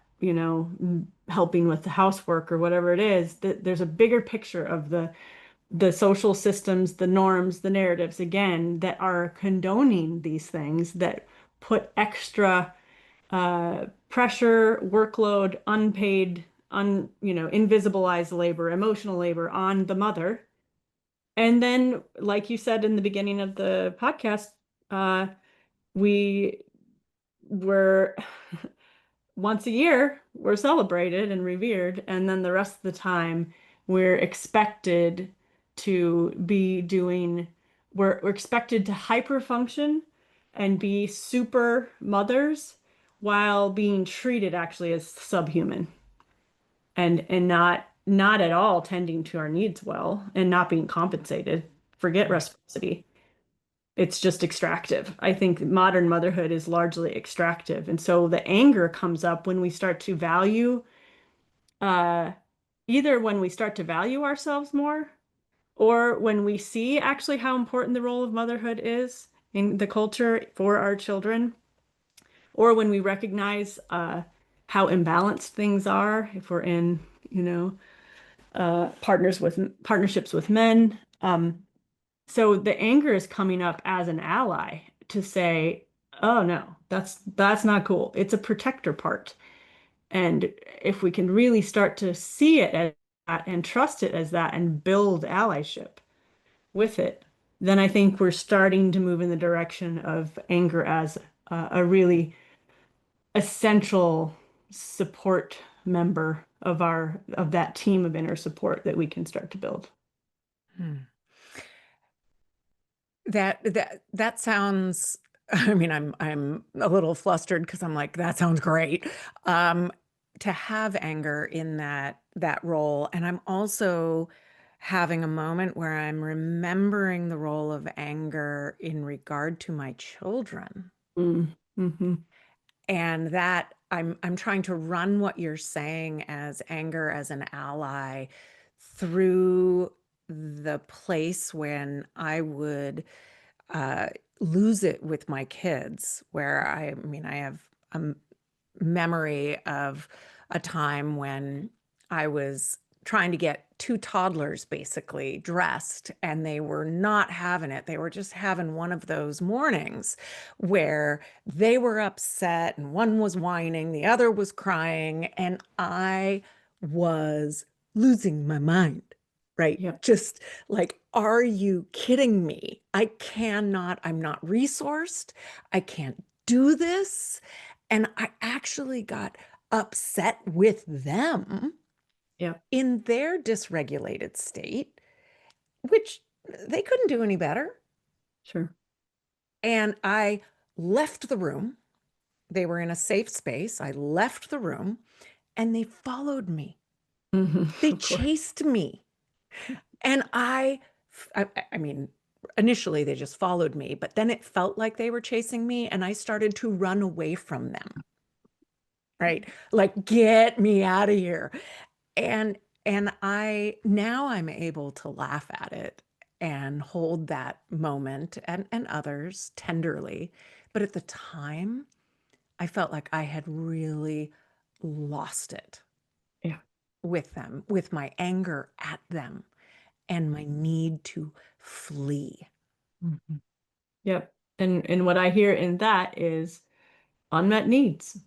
helping with the housework or whatever it is, that there's a bigger picture of the social systems, the norms, the narratives again that are condoning these things that put extra pressure, workload, unpaid, invisibilized labor, emotional labor on the mother. And then, like you said in the beginning of the podcast, uh, we were once a year, we're celebrated and revered, and then the rest of the time, we're expected to be doing, we're expected to hyper function and be super mothers while being treated actually as subhuman and not at all tending to our needs well and not being compensated. Forget Right. reciprocity. It's just extractive. I think modern motherhood is largely extractive. And so the anger comes up when we start to value, uh, either when we start to value ourselves more or when we see actually how important the role of motherhood is in the culture for our children, or when we recognize how imbalanced things are if we're in, you know, partnerships with men. So the anger is coming up as an ally to say, "Oh no, that's not cool. It's a protector part." And if we can really start to see it as that and trust it as that and build allyship with it, then I think we're starting to move in the direction of anger as a really essential support member of that team of inner support that we can start to build. Hmm. That sounds, I mean, I'm a little flustered because I'm like, that sounds great. Um, to have anger in that role. And I'm also having a moment where I'm remembering the role of anger in regard to my children. Mm, hmm. And that I'm trying to run what you're saying as anger as an ally through the place when I would uh, lose it with my kids, where I mean, I have a memory of a time when I was trying to get two toddlers basically dressed and they were not having it. They were just having one of those mornings where they were upset and one was whining, the other was crying, and I was losing my mind, right? Yep. Just like, are you kidding me? I'm not resourced. I can't do this. And I actually got upset with them Yep. in their dysregulated state, which they couldn't do any better. Sure. And I left the room. They were in a safe space. I left the room and they followed me. Hmm. They Of course. chased me. And I mean, initially they just followed me, but then it felt like they were chasing me and I started to run away from them, right? Like, get me out of here. And I now I'm able to laugh at it and hold that moment and others tenderly. But at the time, I felt like I had really lost it Yeah. with them, with my anger at them and my need to flee. Mhm. Yep. And what I hear in that is unmet needs.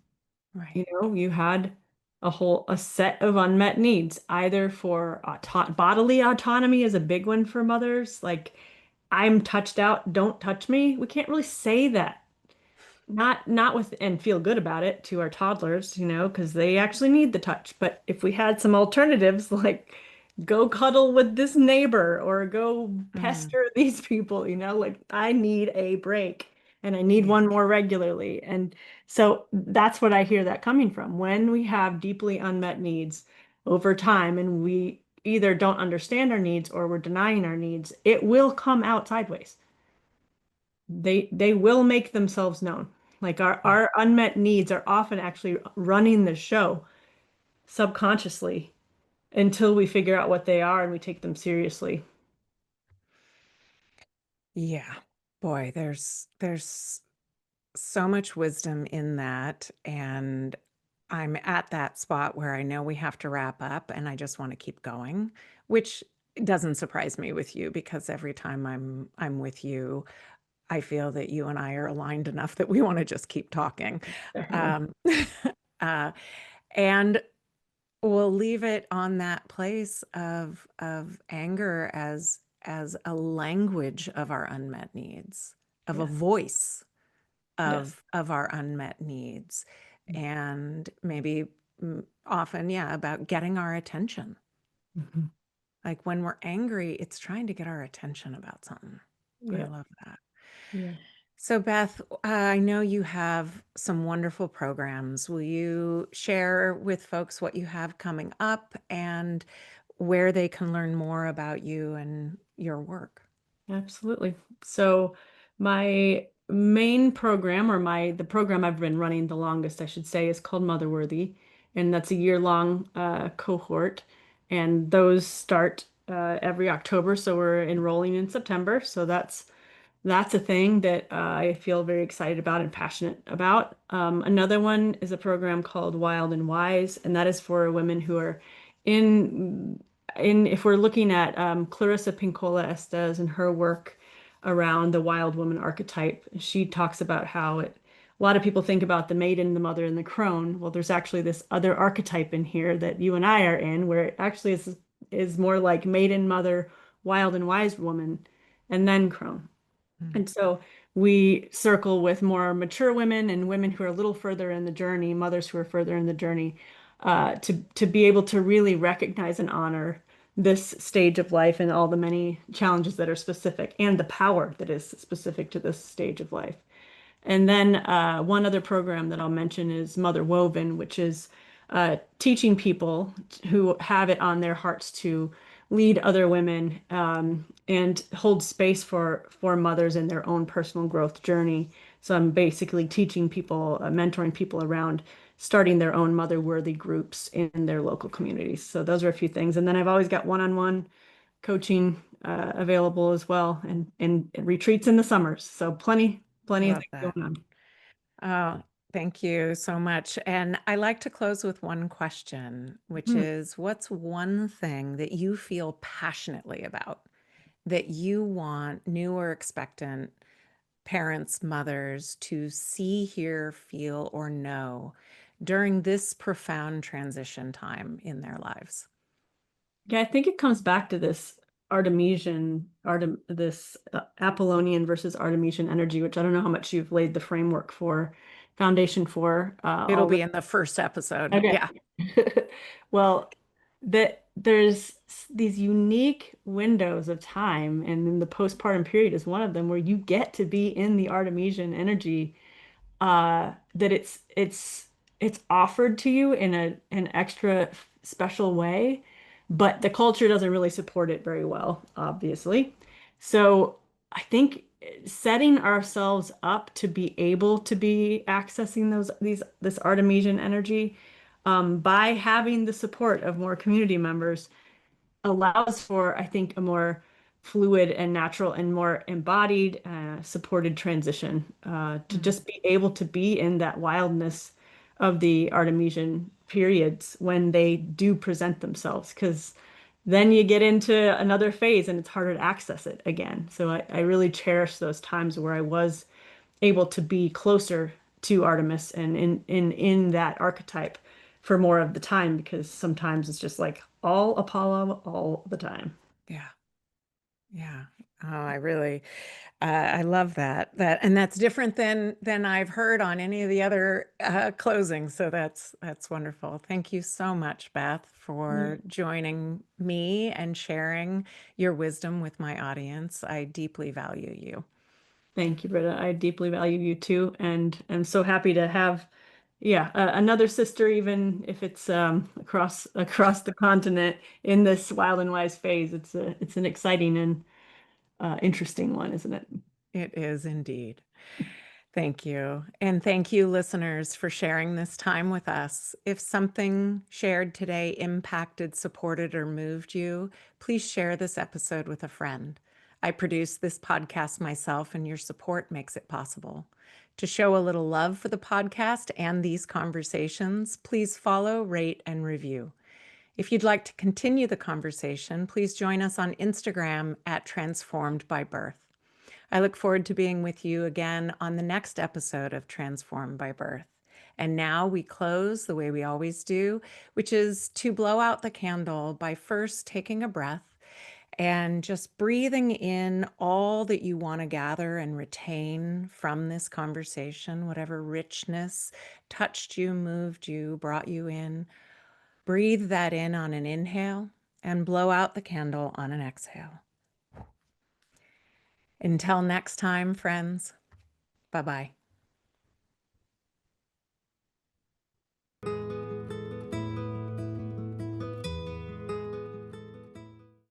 You Right. know, you had a set of unmet needs, either for bodily autonomy is a big one for mothers. Like, I'm touched out, don't touch me. We can't really say that. Not with and feel good about it to our toddlers, you know, because they actually need the touch. But if we had some alternatives like go cuddle with this neighbor or go Mm, pester these people, you know, like I need a break and I need yeah. one more regularly. And so that's what I hear that coming from. When we have deeply unmet needs over time and we either don't understand our needs or we're denying our needs, it will come out sideways. They will make themselves known. Like Yeah. our unmet needs are often actually running the show subconsciously until we figure out what they are and we take them seriously. Yeah. Boy, there's so much wisdom in that. And I'm at that spot where I know we have to wrap up and I just want to keep going, which doesn't surprise me with you because every time I'm with you, I feel that you and I are aligned enough that we want to just keep talking. Definitely. Um, uh, and we'll leave it on that place of anger as a language of our unmet needs, of a Yes. voice Yes. of our unmet needs, and maybe often, yeah, about getting our attention. Mhm. Like when we're angry, it's trying to get our attention about something. I Yeah. love that. Yeah. So, Beth, I know you have some wonderful programs. Will you share with folks what you have coming up and where they can learn more about you and your work? Absolutely. So my main program or the program I've been running the longest, I should say, is called Motherworthy, and that's a year-long cohort. And those start every October, so we're enrolling in September. So that's a thing that I feel very excited about and passionate about. Another one is a program called Wild and Wise, and that is for women who are in if we're looking at Clarissa Pinkola Estes and her work around the wild woman archetype, she talks about how a lot of people think about the maiden, the mother, and the crone. Well, there's actually this other archetype in here that you and I are in, where it actually is more like maiden, mother, wild and wise woman, and then crone. Mm. And so we circle with more mature women and women who are a little further in the journey, mothers who are further in the journey, to be able to really recognize and honor this stage of life and all the many challenges that are specific and the power that is specific to this stage of life. And then one other program that I'll mention is Mother Woven, which is teaching people who have it on their hearts to lead other women and hold space for mothers in their own personal growth journey. So I'm basically teaching people, mentoring people around starting their own mother-worthy groups in their local communities. So those are a few things. And then I've always got one-on-one coaching available as well, and retreats in the summers. So plenty of Love things that. going on. Oh, thank you so much. And I like to close with one question, which Mhm. is what's one thing that you feel passionately about that you want new or expectant parents, mothers to see, hear, feel, or know during this profound transition time in their lives? Yeah, I think it comes back to this this Apollonian versus Artemisian energy, which I don't know how much you've laid the framework for, foundation for It'll be already. in the first episode. Okay. Yeah. Well, that there's these unique windows of time, and then the postpartum period is one of them where you get to be in the Artemisian energy, that it's offered to you in an extra special way, but the culture doesn't really support it very well, obviously. So I think setting ourselves up to be able to be accessing this Artemisian energy, by having the support of more community members, allows for, I think, a more fluid and natural and more embodied, supported transition, to Mm, just be able to be in that wildness of the Artemisian periods when they do present themselves. Because then you get into another phase and it's harder to access it again. So I really cherish those times where I was able to be closer to Artemis and in that archetype for more of the time, because sometimes it's just like all Apollo all the time. yeah. Yeah. Oh, I love that. And that's different than I've heard on any of the other closings. So that's wonderful. Thank you so much, Beth, Yeah. for joining me and sharing your wisdom with my audience. I deeply value you. Thank you, Britta. I deeply value you too, and I'm so happy to have, yeah, another sister, even if it's across the continent in this wild and wise phase. It's an exciting and interesting one, isn't it? It is indeed. Thank you. And thank you, listeners, for sharing this time with us. If something shared today impacted, supported, or moved you, please share this episode with a friend. I produce this podcast myself, and your support makes it possible. To show a little love for the podcast and these conversations, please follow, rate, and review. If you'd like to continue the conversation, please join us on Instagram at Transformed by Birth. I look forward to being with you again on the next episode of Transformed by Birth. And now we close the way we always do, which is to blow out the candle by first taking a breath and just breathing in all that you want to gather and retain from this conversation, whatever richness touched you, moved you, brought you in. Breathe that in on an inhale and blow out the candle on an exhale. Until next time, friends, bye bye.